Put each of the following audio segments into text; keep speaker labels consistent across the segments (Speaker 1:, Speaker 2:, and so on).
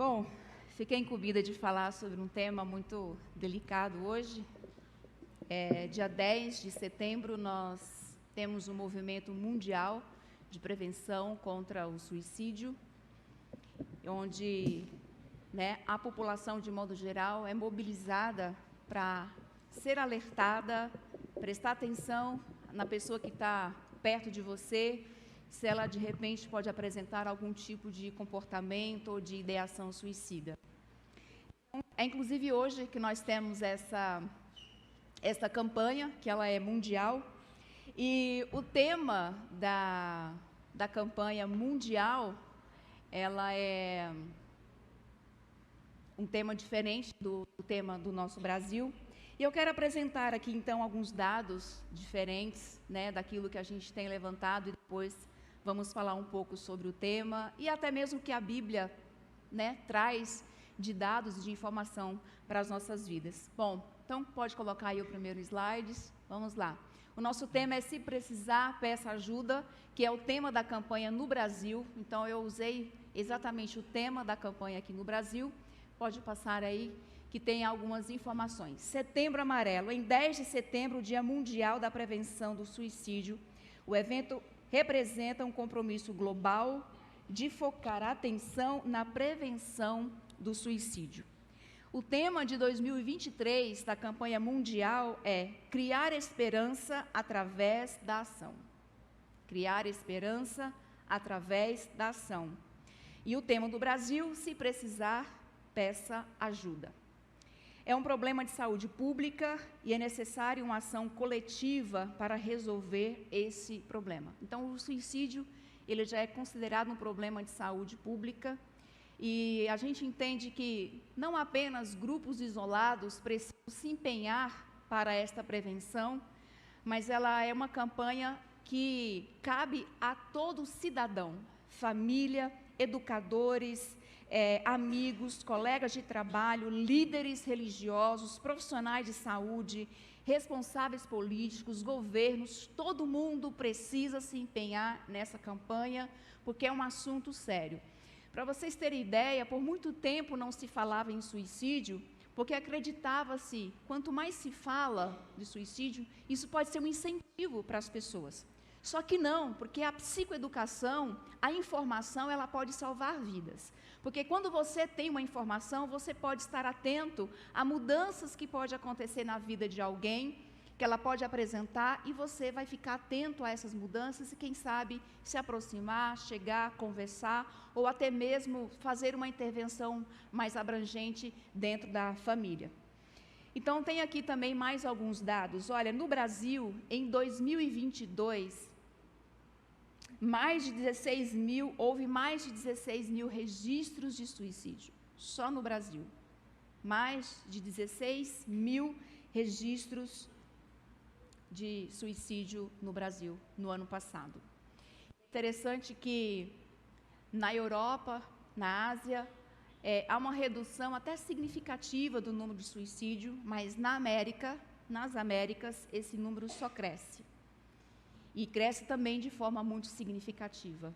Speaker 1: Bom, fiquei incumbida de falar sobre um tema muito delicado hoje. Dia 10 de setembro, nós temos um movimento mundial de prevenção contra o suicídio, onde a população, de modo geral, é mobilizada para ser alertada, prestar atenção na pessoa que está perto de você, se ela, de repente, pode apresentar algum tipo de comportamento ou de ideação suicida. É, inclusive, hoje que nós temos essa campanha, que ela é mundial, e o tema da campanha mundial, ela é um tema diferente do tema do nosso Brasil. E eu quero apresentar aqui, então, alguns dados diferentes, daquilo que a gente tem levantado, e depois vamos falar um pouco sobre o tema e até mesmo o que a Bíblia, traz de dados e de informação para as nossas vidas. Bom, então pode colocar aí o primeiro slide. Vamos lá. O nosso tema é Se Precisar, Peça Ajuda, que é o tema da campanha no Brasil. Então eu usei exatamente o tema da campanha aqui no Brasil. Pode passar aí, que tem algumas informações. Setembro Amarelo. Em 10 de setembro, o Dia Mundial da Prevenção do Suicídio. O evento representa um compromisso global de focar a atenção na prevenção do suicídio. O tema de 2023 da campanha mundial é Criar Esperança através da ação. Criar esperança através da ação. E o tema do Brasil, Se Precisar, Peça Ajuda. É um problema de saúde pública e é necessário uma ação coletiva para resolver esse problema. Então, o suicídio, ele já é considerado um problema de saúde pública e a gente entende que não apenas grupos isolados precisam se empenhar para esta prevenção, mas ela é uma campanha que cabe a todo cidadão, família, educadores, amigos, colegas de trabalho, líderes religiosos, profissionais de saúde, responsáveis políticos, governos, todo mundo precisa se empenhar nessa campanha, porque é um assunto sério. Para vocês terem ideia, por muito tempo não se falava em suicídio, porque acreditava-se, quanto mais se fala de suicídio, isso pode ser um incentivo para as pessoas. Só que não, porque a psicoeducação, a informação, ela pode salvar vidas. Porque quando você tem uma informação, você pode estar atento a mudanças que podem acontecer na vida de alguém, que ela pode apresentar, e você vai ficar atento a essas mudanças e, quem sabe, se aproximar, chegar, conversar, ou até mesmo fazer uma intervenção mais abrangente dentro da família. Então, tem aqui também mais alguns dados. Olha, no Brasil, em 2022, houve mais de 16 mil registros de suicídio, só no Brasil. Mais de 16 mil registros de suicídio no Brasil, no ano passado. Interessante que na Europa, na Ásia, há uma redução até significativa do número de suicídio, mas nas Américas, esse número só cresce. E cresce também de forma muito significativa.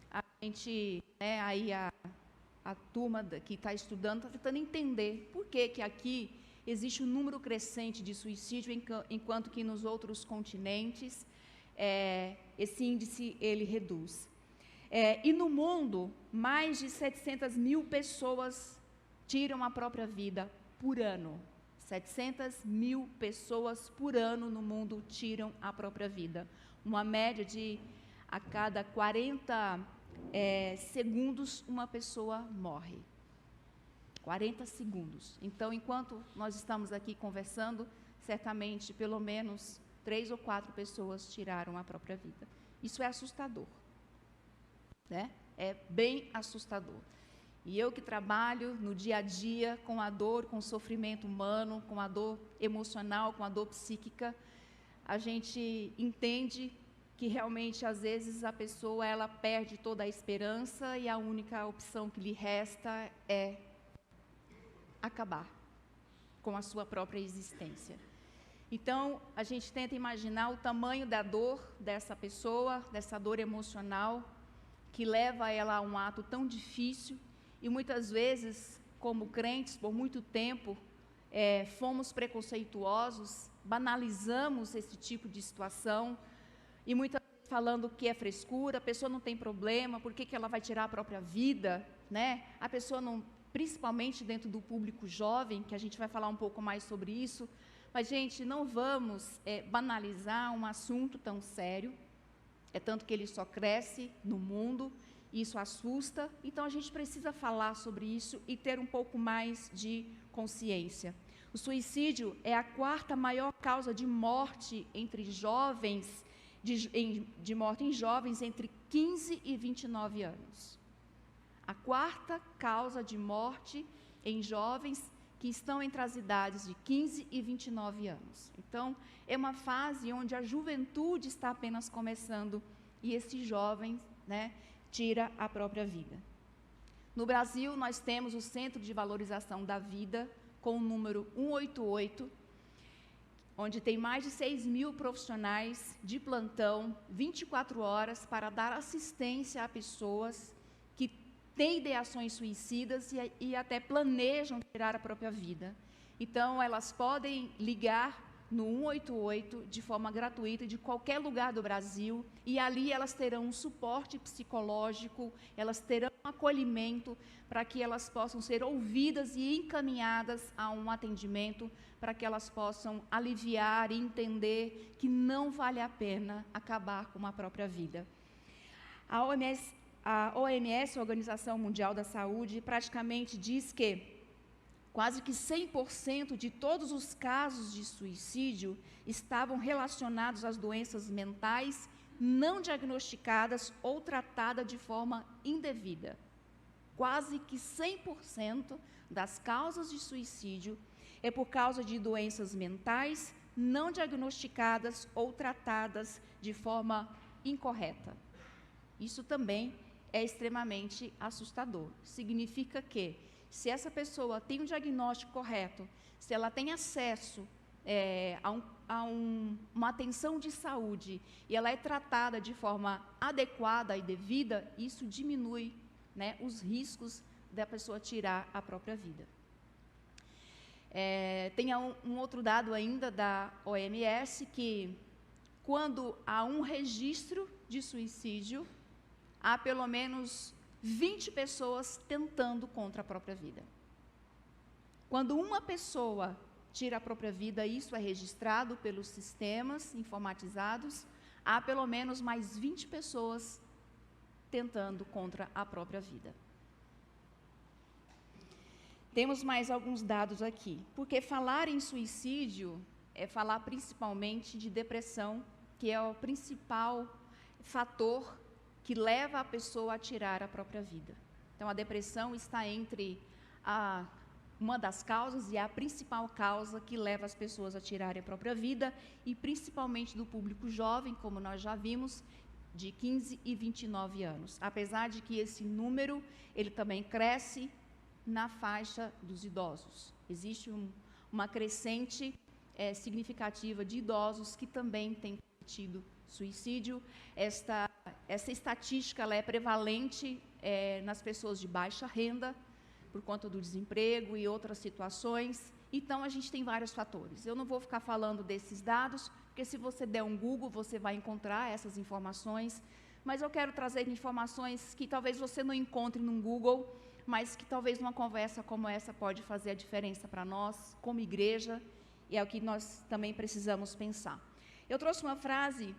Speaker 1: A gente, aí a turma que está estudando, está tentando entender por que aqui existe um número crescente de suicídio, enquanto que nos outros continentes esse índice ele reduz. E no mundo, mais de 700 mil pessoas tiram a própria vida por ano. 700 mil pessoas por ano no mundo tiram a própria vida. Uma média de a cada 40 segundos uma pessoa morre. 40 segundos. Então, enquanto nós estamos aqui conversando, certamente pelo menos 3 ou 4 pessoas tiraram a própria vida. Isso é assustador. É bem assustador. E eu que trabalho no dia a dia com a dor, com o sofrimento humano, com a dor emocional, com a dor psíquica, a gente entende que realmente às vezes a pessoa ela perde toda a esperança e a única opção que lhe resta é acabar com a sua própria existência. Então, a gente tenta imaginar o tamanho da dor dessa pessoa, dessa dor emocional, que leva ela a um ato tão difícil e muitas vezes, como crentes, por muito tempo, fomos preconceituosos, banalizamos esse tipo de situação, e muitas vezes falando que é frescura, a pessoa não tem problema, por que ela vai tirar a própria vida, né? A pessoa não, principalmente dentro do público jovem, que a gente vai falar um pouco mais sobre isso, mas, gente, não vamos banalizar um assunto tão sério, tanto que ele só cresce no mundo, e isso assusta, então a gente precisa falar sobre isso e ter um pouco mais de consciência. O suicídio é a 4ª maior causa de morte entre jovens, de morte em jovens entre 15 e 29 anos. A 4ª causa de morte em jovens que estão entre as idades de 15 e 29 anos. Então, é uma fase onde a juventude está apenas começando e esse jovem, né, tira a própria vida. No Brasil, nós temos o Centro de Valorização da Vida, com o número 188, onde tem mais de 6.000 profissionais de plantão, 24 horas, para dar assistência a pessoas que têm ideações suicidas e até planejam tirar a própria vida. Então, elas podem ligar no 188 de forma gratuita de qualquer lugar do Brasil, e ali elas terão um suporte psicológico, elas terão um acolhimento para que elas possam ser ouvidas e encaminhadas a um atendimento, para que elas possam aliviar e entender que não vale a pena acabar com a própria vida. A OMS, a Organização Mundial da Saúde, praticamente diz que quase que 100% de todos os casos de suicídio estavam relacionados às doenças mentais não diagnosticadas ou tratadas de forma indevida. Quase que 100% das causas de suicídio é por causa de doenças mentais não diagnosticadas ou tratadas de forma incorreta. Isso também é extremamente assustador. Significa que, se essa pessoa tem um diagnóstico correto, se ela tem acesso uma atenção de saúde e ela é tratada de forma adequada e devida, isso diminui, né, os riscos da pessoa tirar a própria vida. Tem um outro dado ainda da OMS, que quando há um registro de suicídio, há pelo menos 20 pessoas tentando contra a própria vida. Quando uma pessoa tira a própria vida, isso é registrado pelos sistemas informatizados, há pelo menos mais 20 pessoas tentando contra a própria vida. Temos mais alguns dados aqui, porque falar em suicídio é falar principalmente de depressão, que é o principal fator que leva a pessoa a tirar a própria vida. Então, a depressão está entre uma das causas e a principal causa que leva as pessoas a tirarem a própria vida, e principalmente do público jovem, como nós já vimos, de 15 e 29 anos. Apesar de que esse número, ele também cresce na faixa dos idosos. Existe uma crescente significativa de idosos que também têm cometido suicídio. Essa estatística ela é prevalente nas pessoas de baixa renda, por conta do desemprego e outras situações. Então, a gente tem vários fatores. Eu não vou ficar falando desses dados, porque se você der um Google, você vai encontrar essas informações, mas eu quero trazer informações que talvez você não encontre no Google, mas que talvez numa conversa como essa pode fazer a diferença para nós, como igreja, e é o que nós também precisamos pensar. Eu trouxe uma frase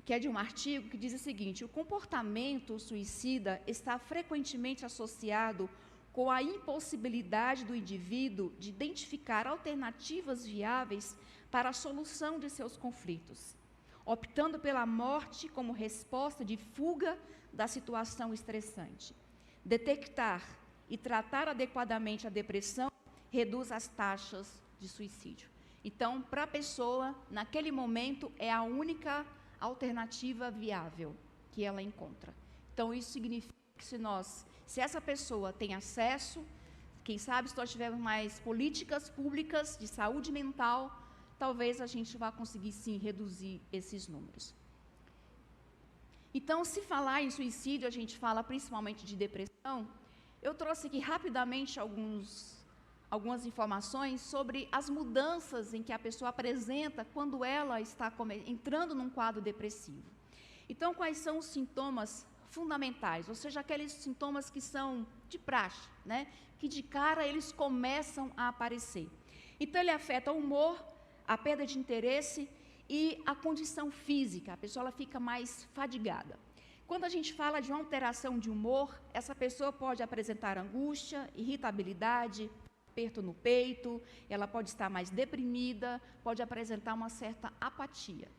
Speaker 1: que é de um artigo que diz o seguinte: o comportamento suicida está frequentemente associado com a impossibilidade do indivíduo de identificar alternativas viáveis para a solução de seus conflitos, optando pela morte como resposta de fuga da situação estressante. Detectar e tratar adequadamente a depressão reduz as taxas de suicídio. Então, para a pessoa, naquele momento, é a única alternativa viável que ela encontra. Então, isso significa que se essa pessoa tem acesso, quem sabe se nós tivermos mais políticas públicas de saúde mental, talvez a gente vá conseguir sim reduzir esses números. Então, se falar em suicídio, a gente fala principalmente de depressão, Eu trouxe aqui rapidamente algumas informações sobre as mudanças em que a pessoa apresenta quando ela está entrando num quadro depressivo. Então, quais são os sintomas fundamentais, ou seja, aqueles sintomas que são de praxe, né? Que de cara eles começam a aparecer. Então, ele afeta o humor, a perda de interesse e a condição física, a pessoa ela fica mais fadigada. Quando a gente fala de uma alteração de humor, essa pessoa pode apresentar angústia, irritabilidade, aperto no peito, ela pode estar mais deprimida, pode apresentar uma certa apatia.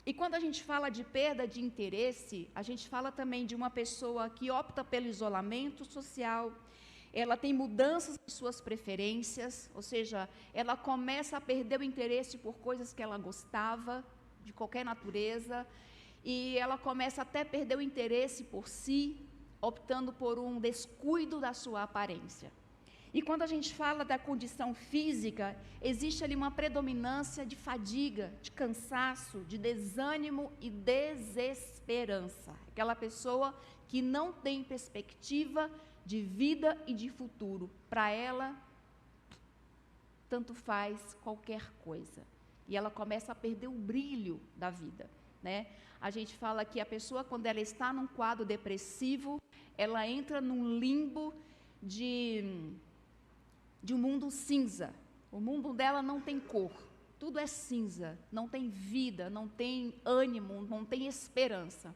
Speaker 1: E quando a gente fala de perda de interesse, a gente fala também de uma pessoa que opta pelo isolamento social, ela tem mudanças em suas preferências, ou seja, ela começa a perder o interesse por coisas que ela gostava, de qualquer natureza, e ela começa até a perder o interesse por si, optando por um descuido da sua aparência. E quando a gente fala da condição física, existe ali uma predominância de fadiga, de cansaço, de desânimo e desesperança. Aquela pessoa que não tem perspectiva de vida e de futuro. Para ela, tanto faz qualquer coisa. E ela começa a perder o brilho da vida, né? A gente fala que a pessoa, quando ela está num quadro depressivo, ela entra num limbo de um mundo cinza. O mundo dela não tem cor, tudo é cinza, não tem vida, não tem ânimo, não tem esperança.